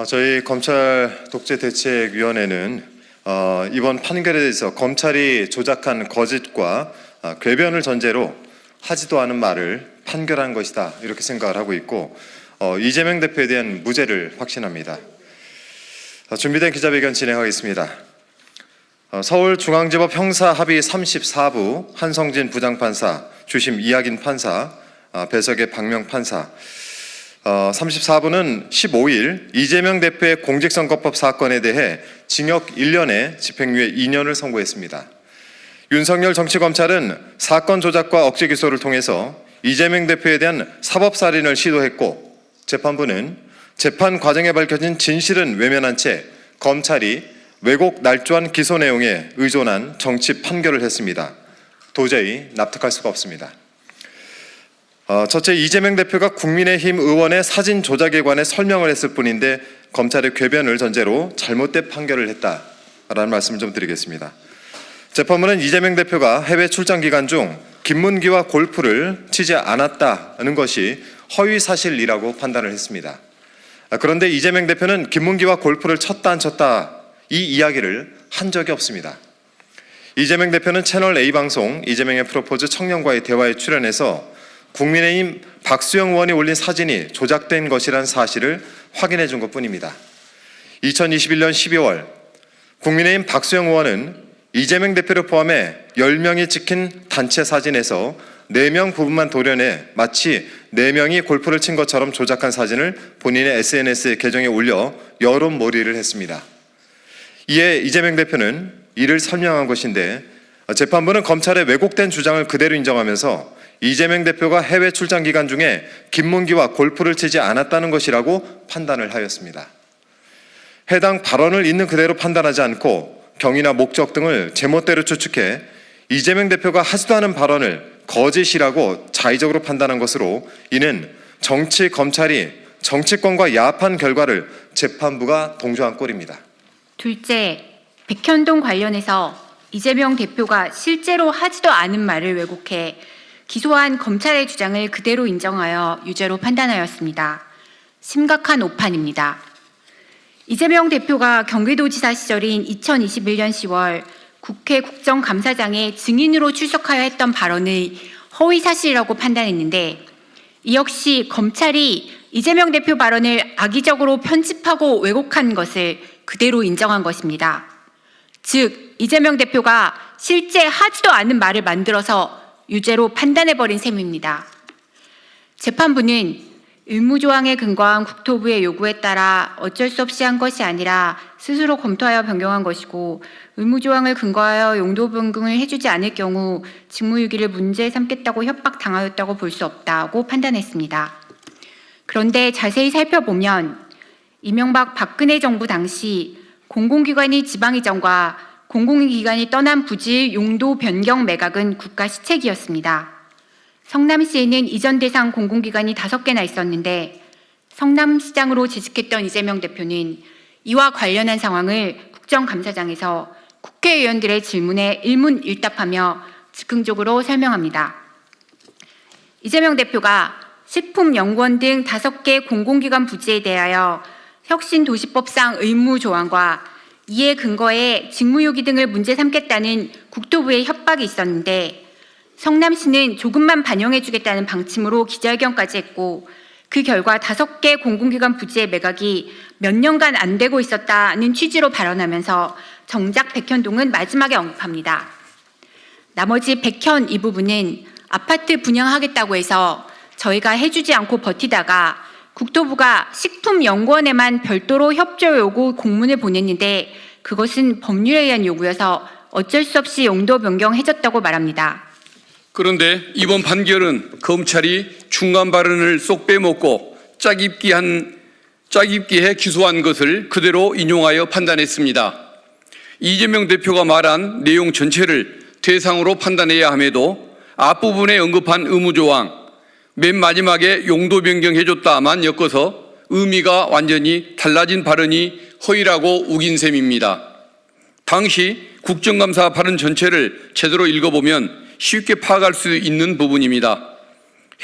저희 검찰 독재대책위원회는 이번 판결에 대해서 검찰이 조작한 거짓과 궤변을 전제로 하지도 않은 말을 판결한 것이다, 이렇게 생각을 하고 있고, 이재명 대표에 대한 무죄를 확신합니다. 준비된 기자회견 진행하겠습니다. 서울중앙지법 형사합의 34부 한성진 부장판사, 주심 이학인 판사, 배석의 박명 판사. 34부는 15일 이재명 대표의 공직선거법 사건에 대해 징역 1년에 집행유예 2년을 선고했습니다. 윤석열 정치검찰은 사건 조작과 억지 기소를 통해서 이재명 대표에 대한 사법살인을 시도했고, 재판부는 재판 과정에 밝혀진 진실은 외면한 채 검찰이 왜곡 날조한 기소 내용에 의존한 정치 판결을 했습니다. 도저히 납득할 수가 없습니다. 첫째, 이재명 대표가 국민의힘 의원의 사진 조작에 관해 설명을 했을 뿐인데 검찰의 궤변을 전제로 잘못된 판결을 했다라는 말씀을 좀 드리겠습니다. 재판부는 이재명 대표가 해외 출장 기간 중 김문기와 골프를 치지 않았다는 것이 허위 사실이라고 판단을 했습니다. 그런데 이재명 대표는 김문기와 골프를 쳤다 안 쳤다 이 이야기를 한 적이 없습니다. 이재명 대표는 채널 A방송 이재명의 프로포즈 청년과의 대화에 출연해서 국민의힘 박수영 의원이 올린 사진이 조작된 것이라는 사실을 확인해 준 것뿐입니다. 2021년 12월 국민의힘 박수영 의원은 이재명 대표를 포함해 10명이 찍힌 단체 사진에서 4명 부분만 도려내 마치 4명이 골프를 친 것처럼 조작한 사진을 본인의 SNS 계정에 올려 여론몰이를 했습니다. 이에 이재명 대표는 이를 설명한 것인데, 재판부는 검찰의 왜곡된 주장을 그대로 인정하면서 이재명 대표가 해외 출장 기간 중에 김문기와 골프를 치지 않았다는 것이라고 판단을 하였습니다. 해당 발언을 있는 그대로 판단하지 않고 경위나 목적 등을 제멋대로 추측해 이재명 대표가 하지도 않은 발언을 거짓이라고 자의적으로 판단한 것으로, 이는 정치 검찰이 정치권과 야합한 결과를 재판부가 동조한 꼴입니다. 둘째, 백현동 관련해서 이재명 대표가 실제로 하지도 않은 말을 왜곡해 기소한 검찰의 주장을 그대로 인정하여 유죄로 판단하였습니다. 심각한 오판입니다. 이재명 대표가 경기도지사 시절인 2021년 10월 국회 국정감사장에 증인으로 출석하여 했던 발언을 허위 사실이라고 판단했는데, 이 역시 검찰이 이재명 대표 발언을 악의적으로 편집하고 왜곡한 것을 그대로 인정한 것입니다. 즉, 이재명 대표가 실제 하지도 않은 말을 만들어서 유죄로 판단해버린 셈입니다. 재판부는 의무조항에 근거한 국토부의 요구에 따라 어쩔 수 없이 한 것이 아니라 스스로 검토하여 변경한 것이고, 의무조항을 근거하여 용도 변경을 해주지 않을 경우 직무유기를 문제 삼겠다고 협박당하였다고 볼 수 없다고 판단했습니다. 그런데 자세히 살펴보면 이명박 박근혜 정부 당시 공공기관이 지방이전과 공공기관이 떠난 부지 용도 변경 매각은 국가 시책이었습니다. 성남시에는 이전 대상 공공기관이 5개나 있었는데 성남시장으로 재직했던 이재명 대표는 이와 관련한 상황을 국정감사장에서 국회의원들의 질문에 일문일답하며 즉흥적으로 설명합니다. 이재명 대표가 식품연구원 등 5개 공공기관 부지에 대하여 혁신도시법상 의무조항과 이에 근거해 직무유기 등을 문제 삼겠다는 국토부의 협박이 있었는데, 성남시는 조금만 반영해주겠다는 방침으로 기자회견까지 했고, 그 결과 5개 공공기관 부지의 매각이 몇 년간 안 되고 있었다는 취지로 발언하면서 정작 백현동은 마지막에 언급합니다. 나머지 백현 이 부분은 아파트 분양하겠다고 해서 저희가 해주지 않고 버티다가 국토부가 식품연구원에만 별도로 협조 요구 공문을 보냈는데 그것은 법률에 의한 요구여서 어쩔 수 없이 용도 변경해줬다고 말합니다. 그런데 이번 판결은 검찰이 중간 발언을 쏙 빼먹고 짜깁기해 기소한 것을 그대로 인용하여 판단했습니다. 이재명 대표가 말한 내용 전체를 대상으로 판단해야 함에도 앞부분에 언급한 의무조항, 맨 마지막에 용도 변경해줬다만 엮어서 의미가 완전히 달라진 발언이 허위라고 우긴 셈입니다. 당시 국정감사 발언 전체를 제대로 읽어보면 쉽게 파악할 수 있는 부분입니다.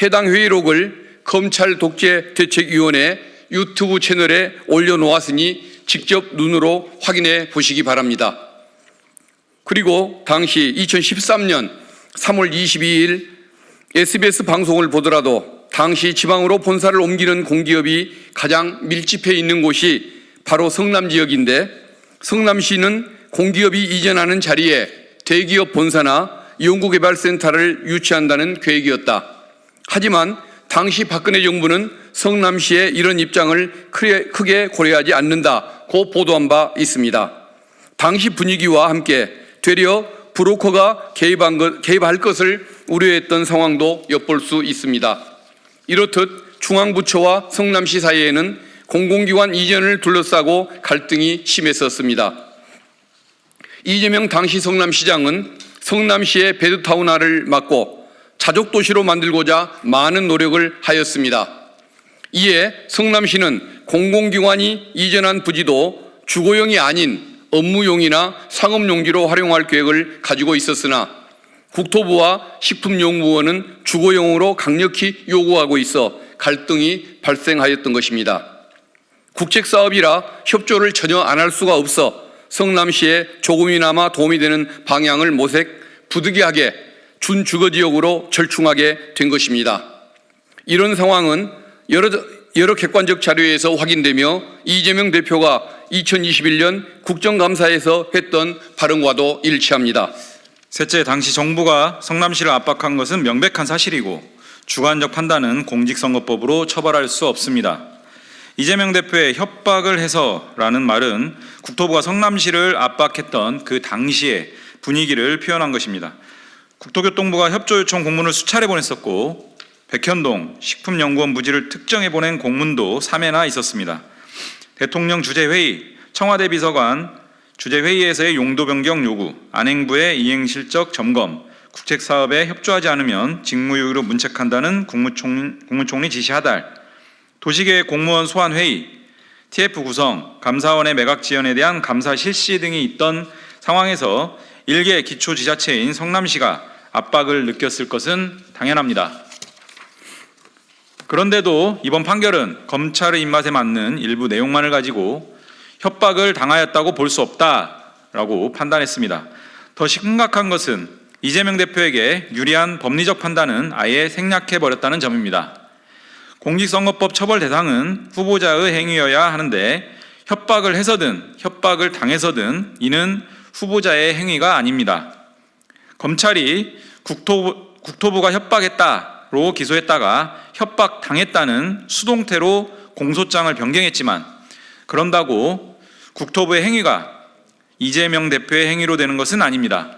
해당 회의록을 검찰 독재대책위원회 유튜브 채널에 올려놓았으니 직접 눈으로 확인해 보시기 바랍니다. 그리고 당시 2013년 3월 22일 SBS 방송을 보더라도 당시 지방으로 본사를 옮기는 공기업이 가장 밀집해 있는 곳이 바로 성남 지역인데, 성남시는 공기업이 이전하는 자리에 대기업 본사나 연구개발센터를 유치한다는 계획이었다. 하지만 당시 박근혜 정부는 성남시의 이런 입장을 크게 고려하지 않는다고 보도한 바 있습니다. 당시 분위기와 함께 되려 브로커가 개입할 것을 우려했던 상황도 엿볼 수 있습니다. 이렇듯 중앙부처와 성남시 사이에는 공공기관 이전을 둘러싸고 갈등이 심했었습니다. 이재명 당시 성남시장은 성남시의 베드타운화를 막고 자족도시로 만들고자 많은 노력을 하였습니다. 이에 성남시는 공공기관이 이전한 부지도 주거용이 아닌 업무용이나 상업용지로 활용할 계획을 가지고 있었으나 국토부와 식품연구원은 주거용으로 강력히 요구하고 있어 갈등이 발생하였던 것입니다. 국책사업이라 협조를 전혀 안 할 수가 없어 성남시에 조금이나마 도움이 되는 방향을 모색 부득이하게 준주거지역으로 절충하게 된 것입니다. 이런 상황은 여러 객관적 자료에서 확인되며 이재명 대표가 2021년 국정감사에서 했던 발언과도 일치합니다. 셋째, 당시 정부가 성남시를 압박한 것은 명백한 사실이고 주관적 판단은 공직선거법으로 처벌할 수 없습니다. 이재명 대표의 협박을 해서라는 말은 국토부가 성남시를 압박했던 그 당시의 분위기를 표현한 것입니다. 국토교통부가 협조 요청 공문을 수차례 보냈었고 백현동 식품연구원 부지를 특정해 보낸 공문도 3회나 있었습니다. 대통령 주재회의, 청와대 비서관 주재회의에서의 용도 변경 요구, 안행부의 이행실적 점검, 국책사업에 협조하지 않으면 직무유기로 문책한다는 국무총리 지시 하달, 도시계획 공무원 소환 회의, TF 구성, 감사원의 매각 지연에 대한 감사 실시 등이 있던 상황에서 일개 기초지자체인 성남시가 압박을 느꼈을 것은 당연합니다. 그런데도 이번 판결은 검찰의 입맛에 맞는 일부 내용만을 가지고 협박을 당하였다고 볼 수 없다라고 판단했습니다. 더 심각한 것은 이재명 대표에게 유리한 법리적 판단은 아예 생략해버렸다는 점입니다. 공직선거법 처벌 대상은 후보자의 행위여야 하는데 협박을 해서든 협박을 당해서든 이는 후보자의 행위가 아닙니다. 검찰이 국토부가 협박했다로 기소했다가 협박당했다는 수동태로 공소장을 변경했지만 그런다고 국토부의 행위가 이재명 대표의 행위로 되는 것은 아닙니다.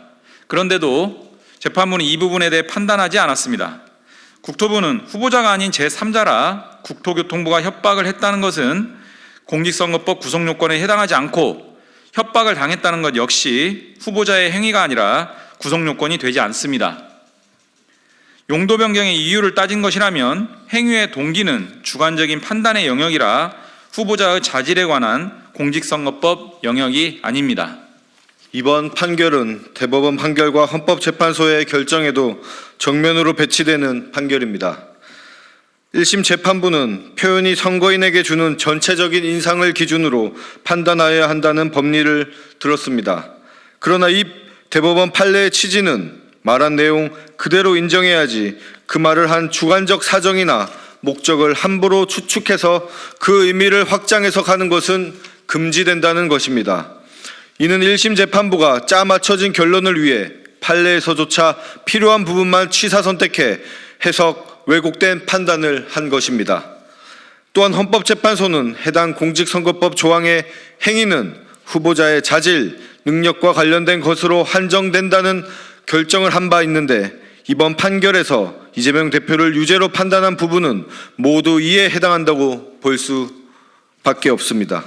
그런데도 재판부는 이 부분에 대해 판단하지 않았습니다. 국토부는 후보자가 아닌 제3자라 국토교통부가 협박을 했다는 것은 공직선거법 구성요건에 해당하지 않고 협박을 당했다는 것 역시 후보자의 행위가 아니라 구성요건이 되지 않습니다. 용도 변경의 이유를 따진 것이라면 행위의 동기는 주관적인 판단의 영역이라 후보자의 자질에 관한 공직선거법 영역이 아닙니다. 이번 판결은 대법원 판결과 헌법재판소의 결정에도 정면으로 배치되는 판결입니다. 1심 재판부는 표현이 선거인에게 주는 전체적인 인상을 기준으로 판단하여야 한다는 법리를 들었습니다. 그러나 이 대법원 판례의 취지는 말한 내용 그대로 인정해야지 그 말을 한 주관적 사정이나 목적을 함부로 추측해서 그 의미를 확장해서 가는 것은 금지된다는 것입니다. 이는 1심 재판부가 짜맞춰진 결론을 위해 판례에서조차 필요한 부분만 취사 선택해 해석 왜곡된 판단을 한 것입니다. 또한 헌법재판소는 해당 공직선거법 조항의 행위는 후보자의 자질, 능력과 관련된 것으로 한정된다는 결정을 한 바 있는데 이번 판결에서 이재명 대표를 유죄로 판단한 부분은 모두 이에 해당한다고 볼 수밖에 없습니다.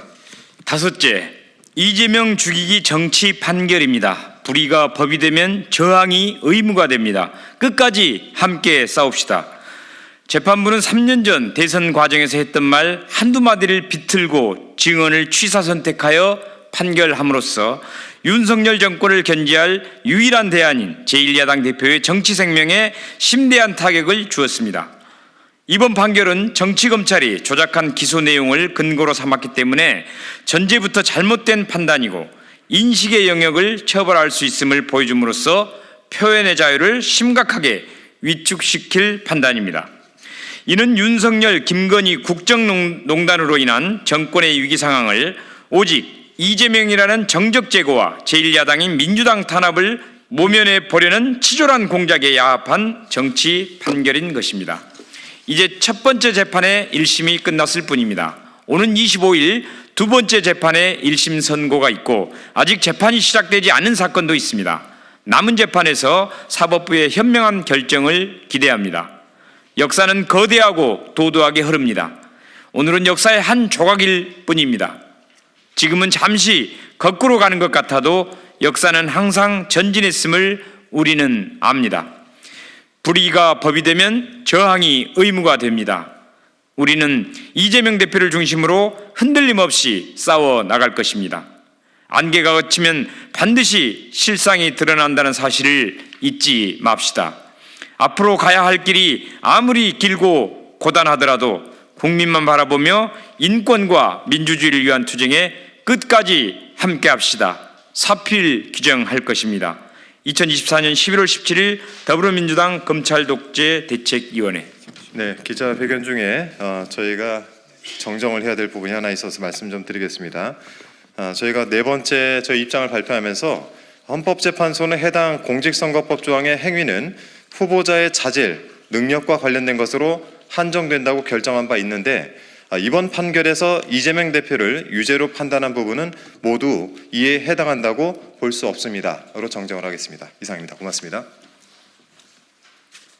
다섯째, 이재명 죽이기 정치 판결입니다. 불의가 법이 되면 저항이 의무가 됩니다. 끝까지 함께 싸웁시다. 재판부는 3년 전 대선 과정에서 했던 말 한두 마디를 비틀고 증언을 취사 선택하여 판결함으로써 윤석열 정권을 견제할 유일한 대안인 제1야당 대표의 정치 생명에 심대한 타격을 주었습니다. 이번 판결은 정치검찰이 조작한 기소 내용을 근거로 삼았기 때문에 전제부터 잘못된 판단이고 인식의 영역을 처벌할 수 있음을 보여줌으로써 표현의 자유를 심각하게 위축시킬 판단입니다. 이는 윤석열, 김건희 국정농단으로 인한 정권의 위기 상황을 오직 이재명이라는 정적 제거와 제1야당인 민주당 탄압을 모면해 보려는 치졸한 공작에 야합한 정치 판결인 것입니다. 이제 첫 번째 재판의 1심이 끝났을 뿐입니다. 오는 25일 두 번째 재판의 1심 선고가 있고 아직 재판이 시작되지 않은 사건도 있습니다. 남은 재판에서 사법부의 현명한 결정을 기대합니다. 역사는 거대하고 도도하게 흐릅니다. 오늘은 역사의 한 조각일 뿐입니다. 지금은 잠시 거꾸로 가는 것 같아도 역사는 항상 전진했음을 우리는 압니다. 불의가 법이 되면 저항이 의무가 됩니다. 우리는 이재명 대표를 중심으로 흔들림 없이 싸워 나갈 것입니다. 안개가 걷히면 반드시 실상이 드러난다는 사실을 잊지 맙시다. 앞으로 가야 할 길이 아무리 길고 고단하더라도 국민만 바라보며 인권과 민주주의를 위한 투쟁에 끝까지 함께합시다. 사필 규정할 것입니다. 2024년 11월 17일 더불어민주당 검찰독재대책위원회. 네, 기자회견 중에 저희가 정정을 해야 될 부분이 하나 있어서 말씀 좀 드리겠습니다. 저희가 네 번째 저희 입장을 발표하면서 헌법재판소는 해당 공직선거법 조항의 행위는 후보자의 자질, 능력과 관련된 것으로 한정된다고 결정한 바 있는데 이번 판결에서 이재명 대표를 유죄로 판단한 부분은 모두 이에 해당한다고 볼 수 없습니다.로 정정을 하겠습니다. 이상입니다. 고맙습니다.